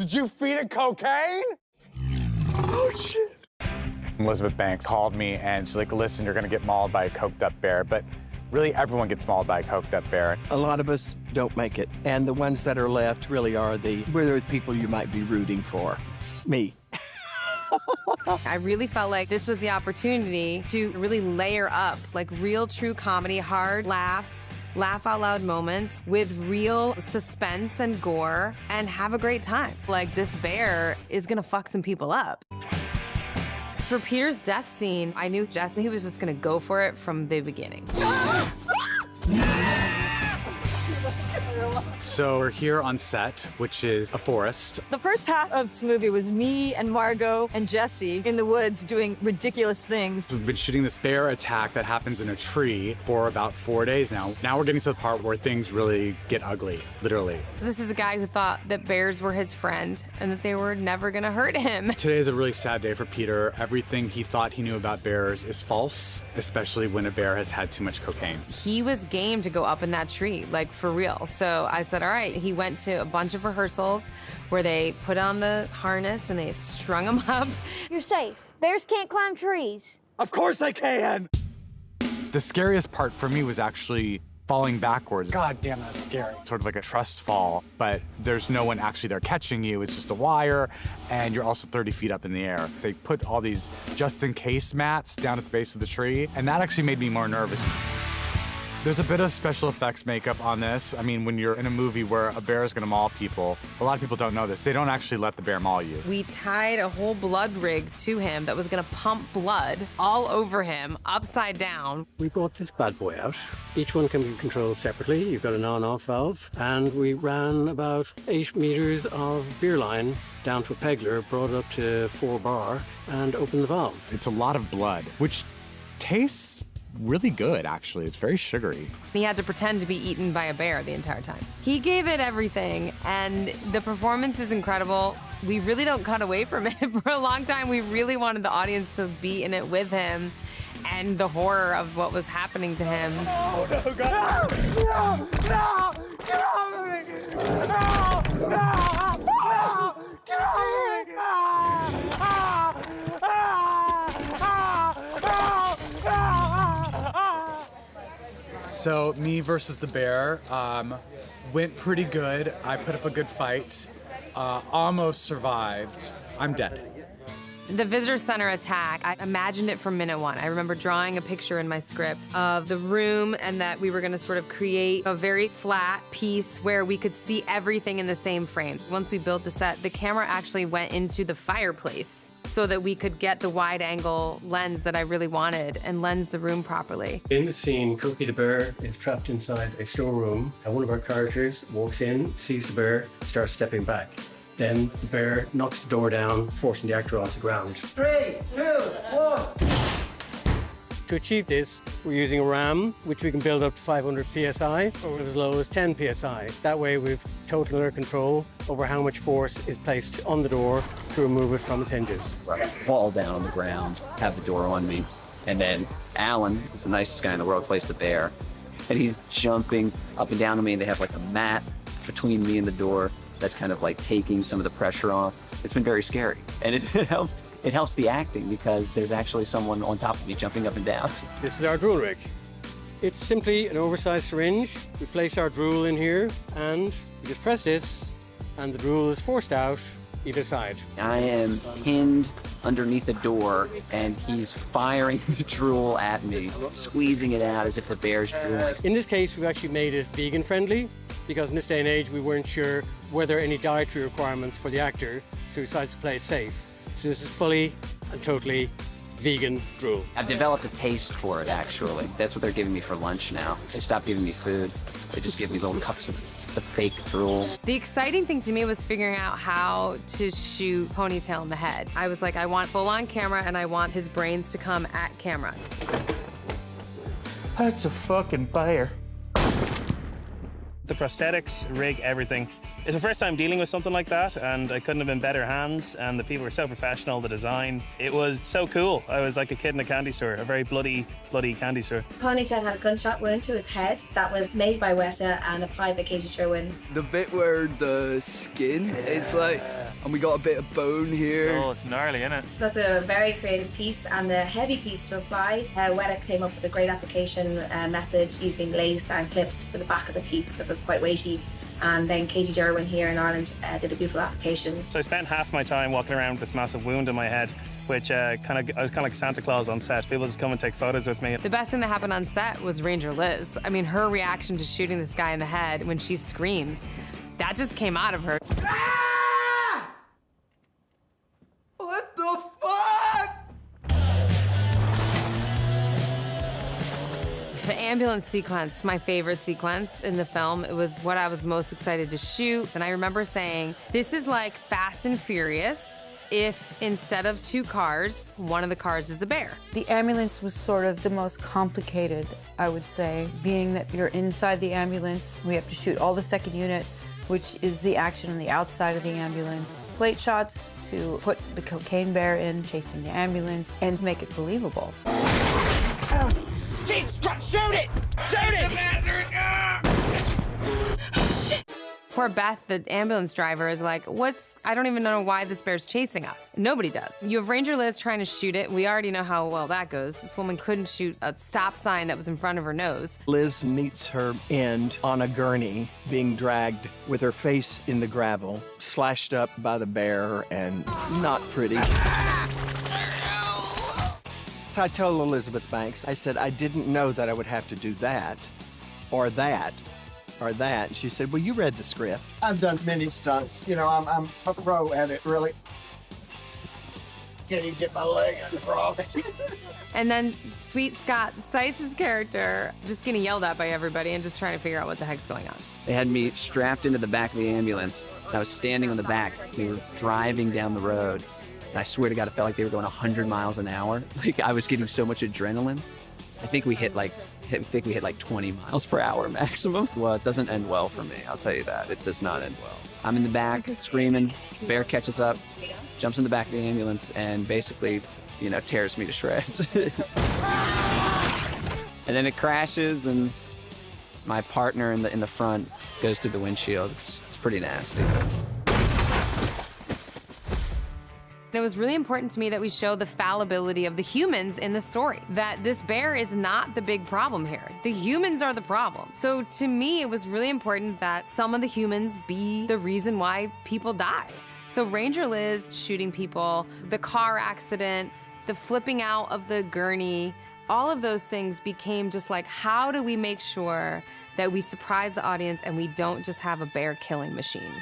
Did you feed it cocaine? Oh, shit. Elizabeth Banks called me and she's like, listen, you're gonna get mauled by a coked up bear. But really, everyone gets mauled by a coked up bear. A lot of us don't make it. And the ones that are left really are the people you might be rooting for. Me. I really felt like this was the opportunity to really layer up like real true comedy, hard laughs, laugh out loud moments with real suspense and gore and have a great time. Like this bear is gonna fuck some people up. For Peter's death scene, I knew Jesse was just gonna go for it from the beginning. So we're here on set, which is a forest. The first half of this movie was me and Margot and Jesse in the woods doing ridiculous things. We've been shooting this bear attack that happens in a tree for about 4 days now. Now we're getting to the part where things really get ugly, literally. This is a guy who thought that bears were his friend and that they were never gonna hurt him. Today is a really sad day for Peter. Everything he thought he knew about bears is false, especially when a bear has had too much cocaine. He was game to go up in that tree, like for real. So I said, all right. He went to a bunch of rehearsals where they put on the harness and they strung him up. You're safe. Bears can't climb trees. Of course I can! The scariest part for me was actually falling backwards. God damn, that's scary. Sort of like a trust fall, but there's no one actually there catching you. It's just a wire, and you're also 30 feet up in the air. They put all these just-in-case mats down at the base of the tree, and that actually made me more nervous. There's a bit of special effects makeup on this. I mean, when you're in a movie where a bear is gonna maul people, a lot of people don't know this. They don't actually let the bear maul you. We tied a whole blood rig to him that was gonna pump blood all over him, upside down. We brought this bad boy out. Each one can be controlled separately. You've got an on-off valve. And we ran about 8 meters of beer line down to a pegler, brought it up to 4 bar, and opened the valve. It's a lot of blood, which tastes really good, actually. It's very sugary. He had to pretend to be eaten by a bear the entire time. He gave it everything, and the performance is incredible. We really don't cut away from it. For a long time, we really wanted the audience to be in it with him and the horror of what was happening to him. Oh, no, God. No! No! Get off of me! No! No! No! Get off of me! So me versus the bear went pretty good. I put up a good fight, almost survived. I'm dead. The visitor center attack, I imagined it from minute one. I remember drawing a picture in my script of the room and that we were gonna sort of create a very flat piece where we could see everything in the same frame. Once we built a set, the camera actually went into the fireplace so that we could get the wide angle lens that I really wanted and lens the room properly. In the scene, Cookie the bear is trapped inside a storeroom, and one of our characters walks in, sees the bear, starts stepping back. Then the bear knocks the door down, forcing the actor onto the ground. 3, 2, 1. To achieve this, we're using a RAM, which we can build up to 500 PSI or as low as 10 PSI. That way we've total air control over how much force is placed on the door to remove it from its hinges. I fall down on the ground, have the door on me, and then Alan, who's the nicest guy in the world, plays the bear, and he's jumping up and down on me, and they have like a mat between me and the door that's kind of like taking some of the pressure off. It's been very scary, and it helps the acting because there's actually someone on top of me jumping up and down. This is our drool rig. It's simply an oversized syringe. We place our drool in here, and we just press this, and the drool is forced out either side. I am pinned underneath the door, and he's firing the drool at me, squeezing it out as if the bear's drooling. In this case, we've actually made it vegan friendly, because in this day and age, we weren't sure were there any dietary requirements for the actor, so we decided to play it safe. So this is fully and totally vegan drool. I've developed a taste for it, actually. That's what they're giving me for lunch now. They stopped giving me food. They just give me little cups of the fake drool. The exciting thing to me was figuring out how to shoot Ponytail in the head. I was like, I want full on camera and I want his brains to come at camera. That's a fucking bear. The prosthetics, rig, everything It's the first time dealing with something like that, and I couldn't have been better hands, and the people were so professional, the design. It was so cool. I was like a kid in a candy store, a very bloody candy store. Ponytail had a gunshot wound to his head that was made by Weta and applied by Katie Sherwin. The bit where the skin is like, and we got a bit of bone here. Oh, it's gnarly, isn't it? That's a very creative piece and a heavy piece to apply. Weta came up with a great application method using lace and clips for the back of the piece because it's quite weighty. And then Katie Sherwin here in Ireland did a beautiful application. So I spent half my time walking around with this massive wound in my head, which I was kind of like Santa Claus on set. People just come and take photos with me. The best thing that happened on set was Ranger Liz. I mean, her reaction to shooting this guy in the head when she screams, that just came out of her. Ah! What the fuck? The ambulance sequence, my favorite sequence in the film. It was what I was most excited to shoot. And I remember saying, this is like Fast and Furious if instead of 2 cars, one of the cars is a bear. The ambulance was sort of the most complicated, I would say, being that you're inside the ambulance. We have to shoot all the second unit, which is the action on the outside of the ambulance. Plate shots to put the cocaine bear in, chasing the ambulance, and make it believable. Jesus Christ, shoot it! Shoot it! Poor Beth, the ambulance driver, is like, I don't even know why this bear's chasing us. Nobody does. You have Ranger Liz trying to shoot it. We already know how well that goes. This woman couldn't shoot a stop sign that was in front of her nose. Liz meets her end on a gurney, being dragged with her face in the gravel, slashed up by the bear, and not pretty. I told Elizabeth Banks, I said, I didn't know that I would have to do that, or that, or that. She said, well, you read the script. I've done many stunts. You know, I'm a pro at it, really. Can't even get my leg on the frog. And then sweet Scott Seitz's character just getting yelled at by everybody and just trying to figure out what the heck's going on. They had me strapped into the back of the ambulance. I was standing on the back. We were driving down the road. And I swear to God, it felt like they were going 100 miles an hour. Like, I was getting so much adrenaline. I think we hit like 20 miles per hour maximum. Well, it doesn't end well for me, I'll tell you that. It does not end well. I'm in the back, screaming. Bear catches up, jumps in the back of the ambulance, and basically, you know, tears me to shreds. And then it crashes, and my partner in the front goes through the windshield. It's pretty nasty. It was really important to me that we show the fallibility of the humans in the story, that this bear is not the big problem here. The humans are the problem. So to me, it was really important that some of the humans be the reason why people die. So Ranger Liz shooting people, the car accident, the flipping out of the gurney, all of those things became just like, how do we make sure that we surprise the audience and we don't just have a bear killing machine?